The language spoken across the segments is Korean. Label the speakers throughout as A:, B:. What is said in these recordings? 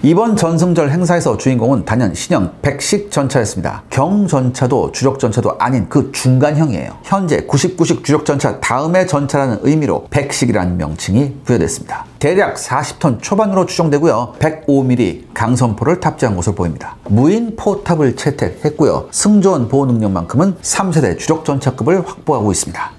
A: 이번 전승절 행사에서 주인공은 단연 신형 100식 전차였습니다. 경전차도 주력전차도 아닌 그 중간형이에요. 현재 99식 주력전차 다음의 전차라는 의미로 100식이라는 명칭이 부여됐습니다. 대략 40톤 초반으로 추정되고요. 105mm 강선포를 탑재한 것으로 보입니다. 무인 포탑을 채택했고요. 승조원 보호 능력만큼은 3세대 주력전차급을 확보하고 있습니다.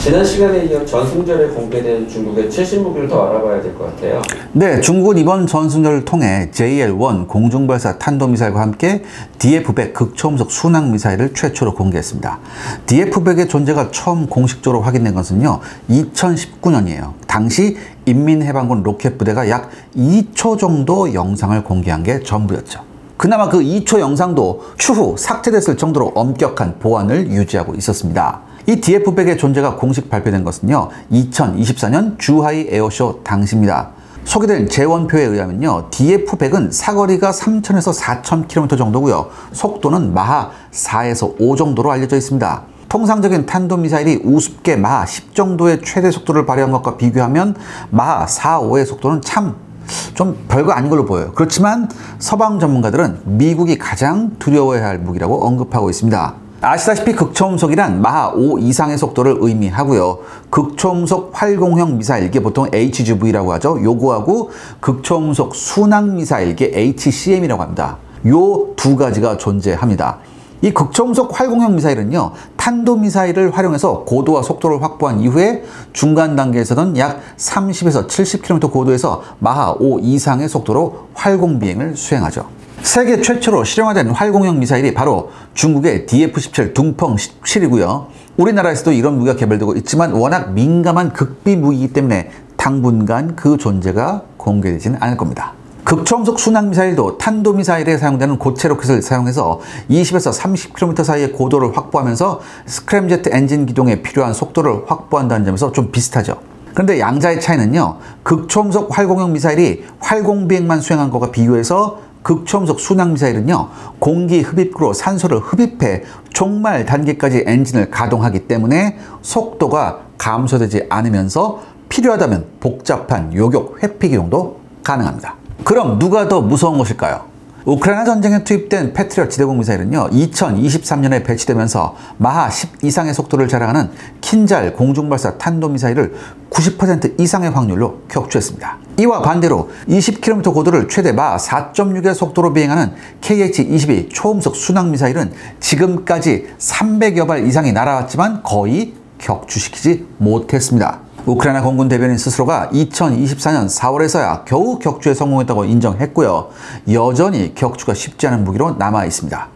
B: 지난 시간에 이어 전승절에 공개된 중국의 최신 무기를 더 알아봐야 될 것 같아요.
A: 네, 중국은 이번 전승절을 통해 JL-1 공중발사 탄도미사일과 함께 DF-100 극초음속 순항미사일을 최초로 공개했습니다. DF-100의 존재가 처음 공식적으로 확인된 것은요, 2019년이에요. 당시 인민해방군 로켓부대가 약 2초 정도 영상을 공개한 게 전부였죠. 그나마 그 2초 영상도 추후 삭제됐을 정도로 엄격한 보안을 유지하고 있었습니다. 이 DF-100의 존재가 공식 발표된 것은요, 2024년 주하이 에어쇼 당시입니다. 소개된 재원표에 의하면요, DF-100은 사거리가 3,000에서 4,000km 정도고요, 속도는 마하 4에서 5 정도로 알려져 있습니다. 통상적인 탄도미사일이 우습게 마하 10 정도의 최대 속도를 발휘한 것과 비교하면 마하 4, 5의 속도는 참 좀 별거 아닌 걸로 보여요. 그렇지만 서방 전문가들은 미국이 가장 두려워해야 할 무기라고 언급하고 있습니다. 아시다시피 극초음속이란 마하 5 이상의 속도를 의미하고요. 극초음속 활공형 미사일, 이게 보통 HGV라고 하죠. 요거하고 극초음속 순항 미사일, 이게 HCM이라고 합니다. 요 두 가지가 존재합니다. 이 극초음속 활공형 미사일은요, 탄도미사일을 활용해서 고도와 속도를 확보한 이후에 중간 단계에서는 약 30에서 70km 고도에서 마하 5 이상의 속도로 활공 비행을 수행하죠. 세계 최초로 실용화된 활공형 미사일이 바로 중국의 DF-17 둥펑 17이고요. 우리나라에서도 이런 무기가 개발되고 있지만 워낙 민감한 극비 무기이기 때문에 당분간 그 존재가 공개되지는 않을 겁니다. 극초음속 순항미사일도 탄도미사일에 사용되는 고체 로켓을 사용해서 20에서 30km 사이의 고도를 확보하면서 스크램제트 엔진 기동에 필요한 속도를 확보한다는 점에서 좀 비슷하죠. 그런데 양자의 차이는요, 극초음속 활공형 미사일이 활공비행만 수행한 것과 비교해서 극초음속 순항미사일은요, 공기 흡입구로 산소를 흡입해 종말 단계까지 엔진을 가동하기 때문에 속도가 감소되지 않으면서 필요하다면 복잡한 요격 회피 기동도 가능합니다. 그럼 누가 더 무서운 것일까요? 우크라이나 전쟁에 투입된 패트리엇 지대공 미사일은요, 2023년에 배치되면서 마하 10 이상의 속도를 자랑하는 킨잘 공중발사 탄도미사일을 90% 이상의 확률로 격추했습니다. 이와 반대로 20km 고도를 최대 마하 4.6의 속도로 비행하는 KH-22 초음속 순항미사일은 지금까지 300여 발 이상이 날아왔지만 거의 격추시키지 못했습니다. 우크라이나 공군 대변인 스스로가 2024년 4월에서야 겨우 격추에 성공했다고 인정했고요. 여전히 격추가 쉽지 않은 무기로 남아 있습니다.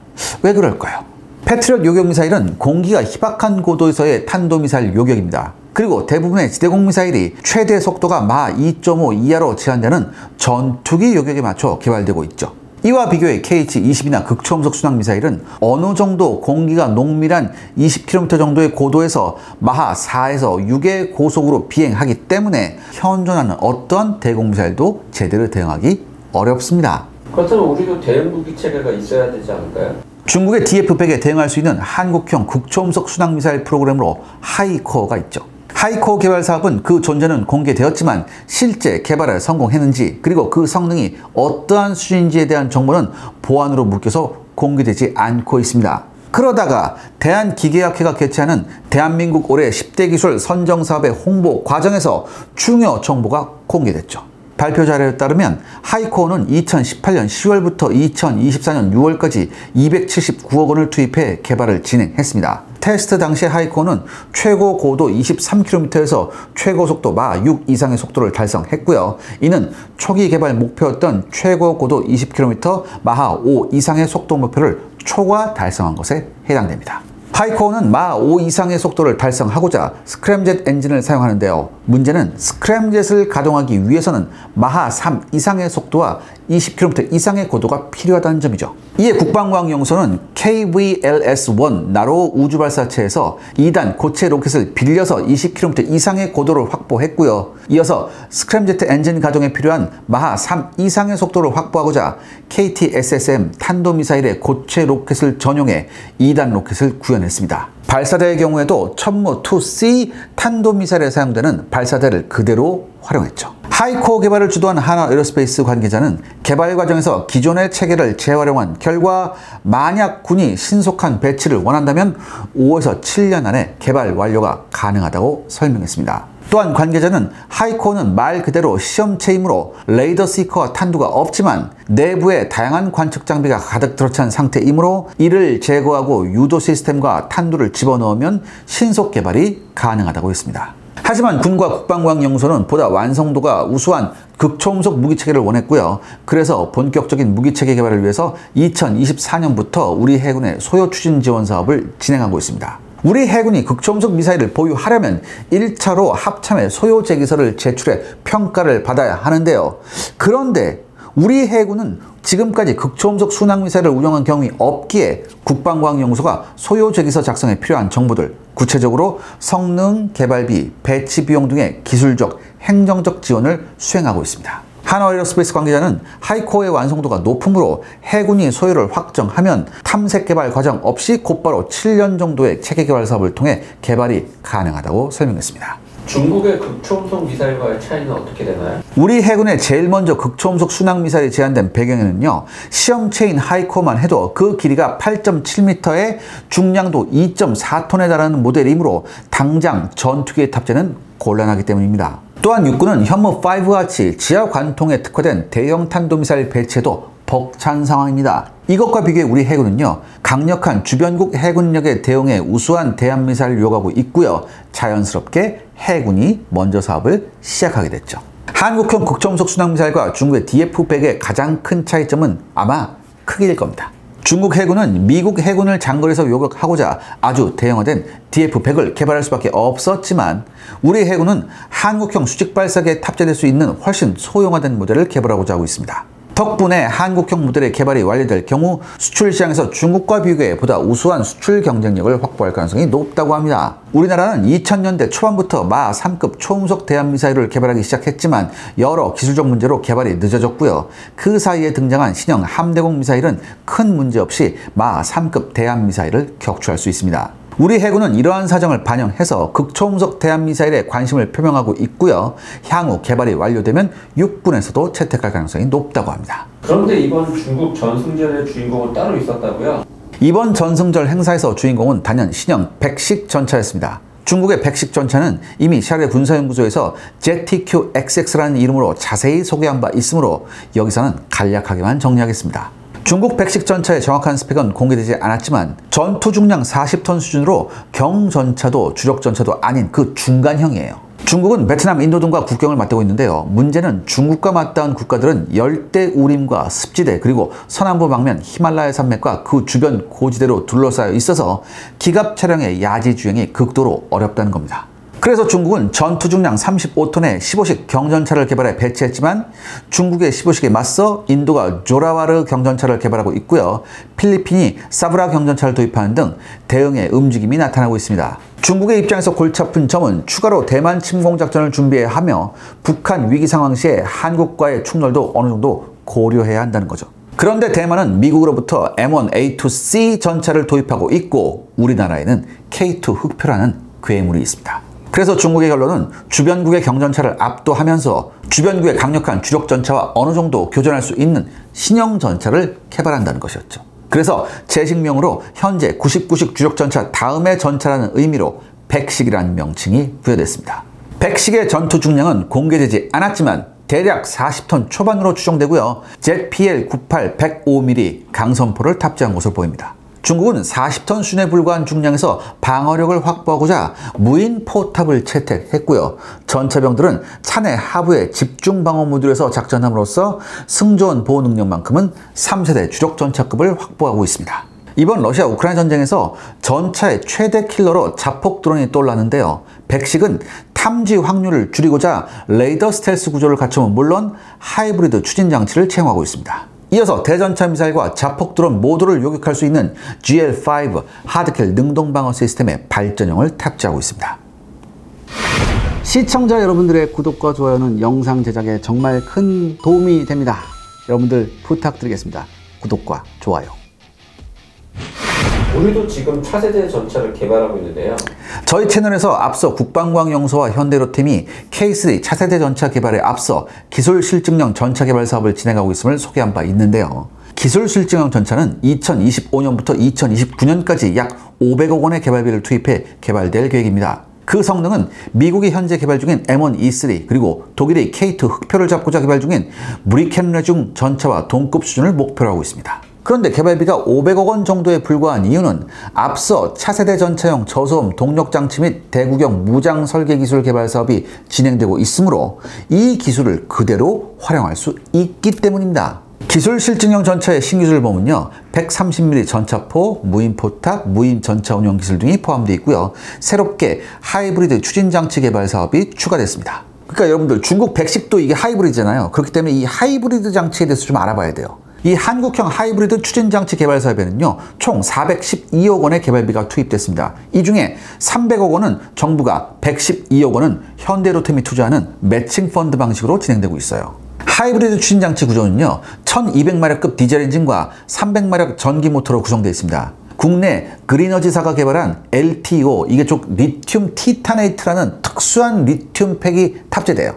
A: 왜 그럴까요? 패트리엇 요격미사일은 공기가 희박한 고도에서의 탄도미사일 요격입니다. 그리고 대부분의 지대공 미사일이 최대 속도가 마하 2.5 이하로 제한되는 전투기 요격에 맞춰 개발되고 있죠. 이와 비교해 KH-22나 극초음속 순항미사일은 어느 정도 공기가 농밀한 20km 정도의 고도에서 마하 4에서 6의 고속으로 비행하기 때문에 현존하는 어떤 대공미사일도 제대로 대응하기 어렵습니다.
B: 그렇다면 우리도 대응 무기 체계가 있어야 되지 않을까요?
A: 중국의 DF-100에 대응할 수 있는 한국형 극초음속 순항미사일 프로그램으로 하이코어가 있죠. 하이코어 개발 사업은 그 존재는 공개되었지만 실제 개발에 성공했는지, 그리고 그 성능이 어떠한 수준인지에 대한 정보는 보안으로 묶여서 공개되지 않고 있습니다. 그러다가 대한기계학회가 개최하는 대한민국 올해 10대 기술 선정사업의 홍보 과정에서 중요 정보가 공개됐죠. 발표 자료에 따르면 하이코어는 2018년 10월부터 2024년 6월까지 279억 원을 투입해 개발을 진행했습니다. 테스트 당시 하이코어는 최고 고도 23km에서 최고 속도 마하 6 이상의 속도를 달성했고요. 이는 초기 개발 목표였던 최고 고도 20km 마하 5 이상의 속도 목표를 초과 달성한 것에 해당됩니다. 하이코어는 마하 5 이상의 속도를 달성하고자 스크램젯 엔진을 사용하는데요. 문제는 스크램젯을 가동하기 위해서는 마하 3 이상의 속도와 20km 이상의 고도가 필요하다는 점이죠. 이에 국방과학연구소는 KVLS-1 나로 우주발사체에서 2단 고체 로켓을 빌려서 20km 이상의 고도를 확보했고요. 이어서 스크램제트 엔진 가동에 필요한 마하 3 이상의 속도를 확보하고자 KT-SSM 탄도미사일의 고체 로켓을 전용해 2단 로켓을 구현했습니다. 발사대의 경우에도 천무2C 탄도미사일에 사용되는 발사대를 그대로 활용했죠. 하이코어 개발을 주도한 한화에어로스페이스 관계자는 개발 과정에서 기존의 체계를 재활용한 결과 만약 군이 신속한 배치를 원한다면 5에서 7년 안에 개발 완료가 가능하다고 설명했습니다. 또한 관계자는 하이코어는 말 그대로 시험체이므로 레이더 시커와 탄두가 없지만 내부에 다양한 관측 장비가 가득 들어찬 상태이므로 이를 제거하고 유도 시스템과 탄두를 집어넣으면 신속 개발이 가능하다고 했습니다. 하지만 군과 국방과학연구소는 보다 완성도가 우수한 극초음속 무기체계를 원했고요. 그래서 본격적인 무기체계 개발을 위해서 2024년부터 우리 해군의 소요 추진 지원 사업을 진행하고 있습니다. 우리 해군이 극초음속 미사일을 보유하려면 1차로 합참의 소요 제기서를 제출해 평가를 받아야 하는데요. 그런데 우리 해군은 지금까지 극초음속 순항미사일을 운영한 경험이 없기에 국방과학연구소가 소요 제기서 작성에 필요한 정보들, 구체적으로 성능, 개발비, 배치 비용 등의 기술적, 행정적 지원을 수행하고 있습니다. 한화에어로스페이스 관계자는 하이코어의 완성도가 높으므로 해군이 소요를 확정하면 탐색 개발 과정 없이 곧바로 7년 정도의 체계 개발 사업을 통해 개발이 가능하다고 설명했습니다.
B: 중국의 극초음속 미사일과의 차이는 어떻게 되나요?
A: 우리 해군의 제일 먼저 극초음속 순항미사일이 제안된 배경에는요, 시험체인 하이코어만 해도 그 길이가 8.7m에 중량도 2.4톤에 달하는 모델이므로 당장 전투기에 탑재는 곤란하기 때문입니다. 또한 육군은 현무5 같이 지하 관통에 특화된 대형 탄도미사일 배치에도 벅찬 상황입니다. 이것과 비교해 우리 해군은요, 강력한 주변국 해군력에 대응해 우수한 대한미사일을 요구하고 있고요. 자연스럽게 해군이 먼저 사업을 시작하게 됐죠. 한국형 극초음속 순항미사일과 중국의 DF-100의 가장 큰 차이점은 아마 크기일 겁니다. 중국 해군은 미국 해군을 장거리에서 요격하고자 아주 대형화된 DF-100을 개발할 수밖에 없었지만 우리 해군은 한국형 수직발사기에 탑재될 수 있는 훨씬 소형화된 모델을 개발하고자 하고 있습니다. 덕분에 한국형 모델의 개발이 완료될 경우 수출 시장에서 중국과 비교해 보다 우수한 수출 경쟁력을 확보할 가능성이 높다고 합니다. 우리나라는 2000년대 초반부터 마 3급 초음속 대한미사일을 개발하기 시작했지만 여러 기술적 문제로 개발이 늦어졌고요. 그 사이에 등장한 신형 함대공 미사일은 큰 문제 없이 마 3급 대한미사일을 격추할 수 있습니다. 우리 해군은 이러한 사정을 반영해서 극초음속 대한미사일에 관심을 표명하고 있고요. 향후 개발이 완료되면 육군에서도 채택할 가능성이 높다고 합니다.
B: 그런데 이번 중국 전승절의 주인공은 따로 있었다고요?
A: 이번 전승절 행사에서 주인공은 단연 신형 백식 전차였습니다. 중국의 백식 전차는 이미 샤르 군사연구소에서 ZTQ-XX라는 이름으로 자세히 소개한 바 있으므로 여기서는 간략하게만 정리하겠습니다. 중국 백식 전차의 정확한 스펙은 공개되지 않았지만 전투 중량 40톤 수준으로 경전차도 주력전차도 아닌 그 중간형이에요. 중국은 베트남, 인도 등과 국경을 맞대고 있는데요. 문제는 중국과 맞닿은 국가들은 열대 우림과 습지대 그리고 서남부 방면 히말라야 산맥과 그 주변 고지대로 둘러싸여 있어서 기갑 차량의 야지 주행이 극도로 어렵다는 겁니다. 그래서 중국은 전투 중량 35톤의 15식 경전차를 개발해 배치했지만 중국의 15식에 맞서 인도가 조라와르 경전차를 개발하고 있고요. 필리핀이 사브라 경전차를 도입하는 등 대응의 움직임이 나타나고 있습니다. 중국의 입장에서 골치 아픈 점은 추가로 대만 침공 작전을 준비해야 하며 북한 위기 상황 시에 한국과의 충돌도 어느 정도 고려해야 한다는 거죠. 그런데 대만은 미국으로부터 M1A2C 전차를 도입하고 있고 우리나라에는 K2 흑표라는 괴물이 있습니다. 그래서 중국의 결론은 주변국의 경전차를 압도하면서 주변국의 강력한 주력 전차와 어느 정도 교전할 수 있는 신형 전차를 개발한다는 것이었죠. 그래서 제식명으로 현재 99식 주력 전차 다음의 전차라는 의미로 백식이라는 명칭이 부여됐습니다. 백식의 전투 중량은 공개되지 않았지만 대략 40톤 초반으로 추정되고요. ZPL-98 105mm 강선포를 탑재한 것으로 보입니다. 중국은 40톤 수준에 불과한 중량에서 방어력을 확보하고자 무인 포탑을 채택했고요. 전차병들은 차내 하부의 집중 방어 모듈에서 작전함으로써 승조원 보호 능력만큼은 3세대 주력 전차급을 확보하고 있습니다. 이번 러시아 우크라이나 전쟁에서 전차의 최대 킬러로 자폭 드론이 떠올랐는데요. 백식은 탐지 확률을 줄이고자 레이더 스텔스 구조를 갖추면 물론 하이브리드 추진 장치를 채용하고 있습니다. 이어서 대전차 미사일과 자폭 드론 모두를 요격할 수 있는 GL5 하드킬 능동방어 시스템의 발전형을 탑재하고 있습니다. 시청자 여러분들의 구독과 좋아요는 영상 제작에 정말 큰 도움이 됩니다. 여러분들 부탁드리겠습니다. 구독과 좋아요.
B: 우리도 지금 차세대 전차를 개발하고 있는데요.
A: 저희 채널에서 앞서 국방과학연구소와 현대로템이 K3 차세대 전차 개발에 앞서 기술 실증형 전차 개발 사업을 진행하고 있음을 소개한 바 있는데요. 기술 실증형 전차는 2025년부터 2029년까지 약 500억 원의 개발비를 투입해 개발될 계획입니다. 그 성능은 미국이 현재 개발 중인 M1E3 그리고 독일의 K2 흑표를 잡고자 개발 중인 무리켄레중 전차와 동급 수준을 목표로 하고 있습니다. 그런데 개발비가 500억 원 정도에 불과한 이유는 앞서 차세대 전차용 저소음 동력 장치 및 대구경 무장 설계 기술 개발 사업이 진행되고 있으므로 이 기술을 그대로 활용할 수 있기 때문입니다. 기술 실증형 전차의 신기술을 보면요. 130mm 전차포, 무인 포탑, 무인 전차 운용 기술 등이 포함되어 있고요. 새롭게 하이브리드 추진 장치 개발 사업이 추가됐습니다. 그러니까 여러분들 중국 백식도 이게 하이브리드잖아요. 그렇기 때문에 이 하이브리드 장치에 대해서 좀 알아봐야 돼요. 이 한국형 하이브리드 추진장치 개발 사업에는요, 총 412억 원의 개발비가 투입됐습니다. 이 중에 300억 원은 정부가, 112억 원은 현대로템이 투자하는 매칭 펀드 방식으로 진행되고 있어요. 하이브리드 추진장치 구조는요, 1200마력급 디젤 엔진과 300마력 전기 모터로 구성되어 있습니다. 국내 그리너지사가 개발한 LTO, 이게 즉 리튬 티타네이트라는 특수한 리튬 팩이 탑재돼요.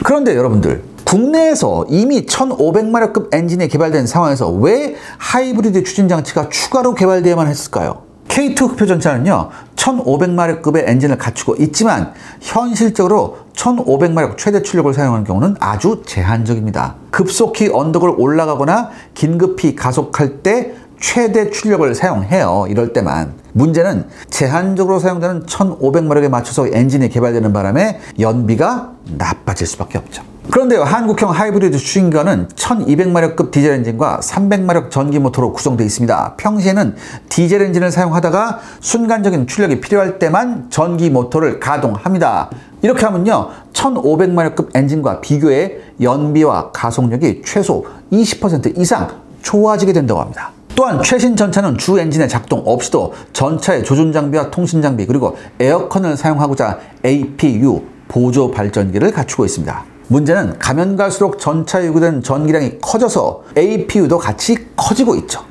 A: 그런데 여러분들, 국내에서 이미 1500마력급 엔진이 개발된 상황에서 왜 하이브리드 추진장치가 추가로 개발되어야만 했을까요? K2 흑표 전차는요, 1500마력급의 엔진을 갖추고 있지만 현실적으로 1500마력 최대 출력을 사용하는 경우는 아주 제한적입니다. 급속히 언덕을 올라가거나 긴급히 가속할 때 최대 출력을 사용해요. 이럴 때만. 문제는 제한적으로 사용되는 1500마력에 맞춰서 엔진이 개발되는 바람에 연비가 나빠질 수밖에 없죠. 그런데요, 한국형 하이브리드 추진기관은 1200마력급 디젤 엔진과 300마력 전기 모터로 구성되어 있습니다. 평시에는 디젤 엔진을 사용하다가 순간적인 출력이 필요할 때만 전기 모터를 가동합니다. 이렇게 하면요, 1500마력급 엔진과 비교해 연비와 가속력이 최소 20% 이상 좋아지게 된다고 합니다. 또한 최신 전차는 주 엔진의 작동 없이도 전차의 조준 장비와 통신 장비 그리고 에어컨을 사용하고자 APU 보조 발전기를 갖추고 있습니다. 문제는 가면 갈수록 전차에 요구되는 전기량이 커져서 APU도 같이 커지고 있죠.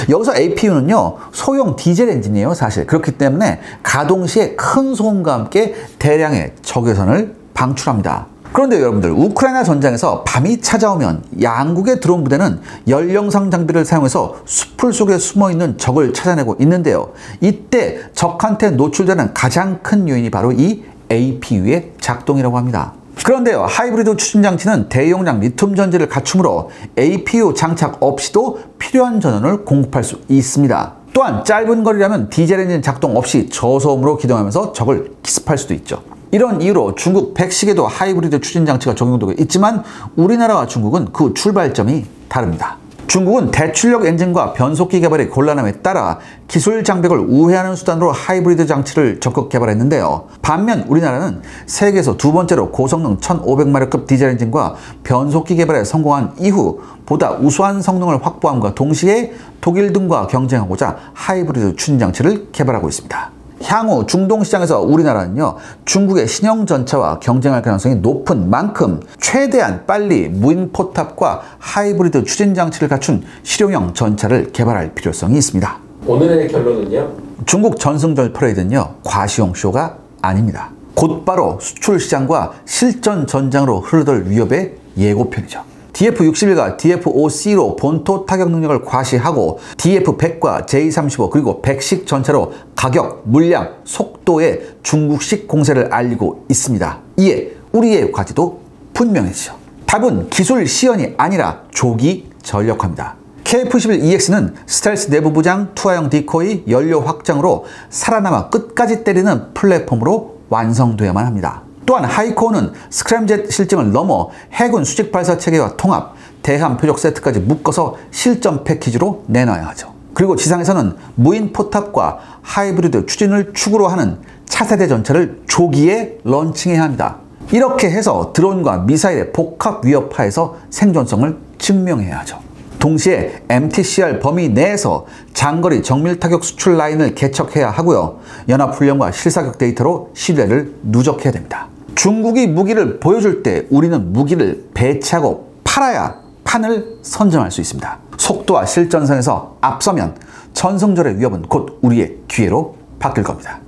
A: 여기서 APU는요, 소형 디젤 엔진이에요, 사실. 그렇기 때문에 가동 시에 큰 소음과 함께 대량의 적외선을 방출합니다. 그런데 여러분들, 우크라이나 전장에서 밤이 찾아오면 양국의 드론 부대는 연령상 장비를 사용해서 숲을 속에 숨어있는 적을 찾아내고 있는데요. 이때 적한테 노출되는 가장 큰 요인이 바로 이 APU의 작동이라고 합니다. 그런데요, 하이브리드 추진장치는 대용량 리튬 전지를 갖추므로 APU 장착 없이도 필요한 전원을 공급할 수 있습니다. 또한 짧은 거리라면 디젤 엔진 작동 없이 저소음으로 기동하면서 적을 기습할 수도 있죠. 이런 이유로 중국 백식에도 하이브리드 추진장치가 적용되고 있지만 우리나라와 중국은 그 출발점이 다릅니다. 중국은 대출력 엔진과 변속기 개발의 곤란함에 따라 기술 장벽을 우회하는 수단으로 하이브리드 장치를 적극 개발했는데요. 반면 우리나라는 세계에서 두 번째로 고성능 1500마력급 디젤 엔진과 변속기 개발에 성공한 이후 보다 우수한 성능을 확보함과 동시에 독일 등과 경쟁하고자 하이브리드 추진 장치를 개발하고 있습니다. 향후 중동 시장에서 우리나라는요, 중국의 신형 전차와 경쟁할 가능성이 높은 만큼 최대한 빨리 무인 포탑과 하이브리드 추진 장치를 갖춘 실용형 전차를 개발할 필요성이 있습니다.
B: 오늘의 결론은요? 중국
A: 전승절 퍼레이드는요, 과시용 쇼가 아닙니다. 곧바로 수출 시장과 실전 전장으로 흐르들 위협의 예고편이죠. DF-61과 DF-5C로 본토 타격 능력을 과시하고 DF-100과 J-35 그리고 백식 전차로 가격, 물량, 속도의 중국식 공세를 알리고 있습니다. 이에 우리의 과제도 분명해지죠. 답은 기술 시연이 아니라 조기 전력화입니다. KF-11EX는 스텔스 내부 부장, 투하형 디코이, 연료 확장으로 살아남아 끝까지 때리는 플랫폼으로 완성되어야만 합니다. 또한 하이코어는 스크램젯 실증을 넘어 해군 수직 발사 체계와 통합, 대함 표적 세트까지 묶어서 실전 패키지로 내놔야 하죠. 그리고 지상에서는 무인 포탑과 하이브리드 추진을 축으로 하는 차세대 전차를 조기에 런칭해야 합니다. 이렇게 해서 드론과 미사일의 복합 위협하에서 생존성을 증명해야 하죠. 동시에 MTCR 범위 내에서 장거리 정밀 타격 수출 라인을 개척해야 하고요. 연합훈련과 실사격 데이터로 신뢰를 누적해야 됩니다. 중국이 무기를 보여줄 때 우리는 무기를 배치하고 팔아야 판을 선점할 수 있습니다. 속도와 실전선에서 앞서면 전승절의 위협은 곧 우리의 기회로 바뀔 겁니다.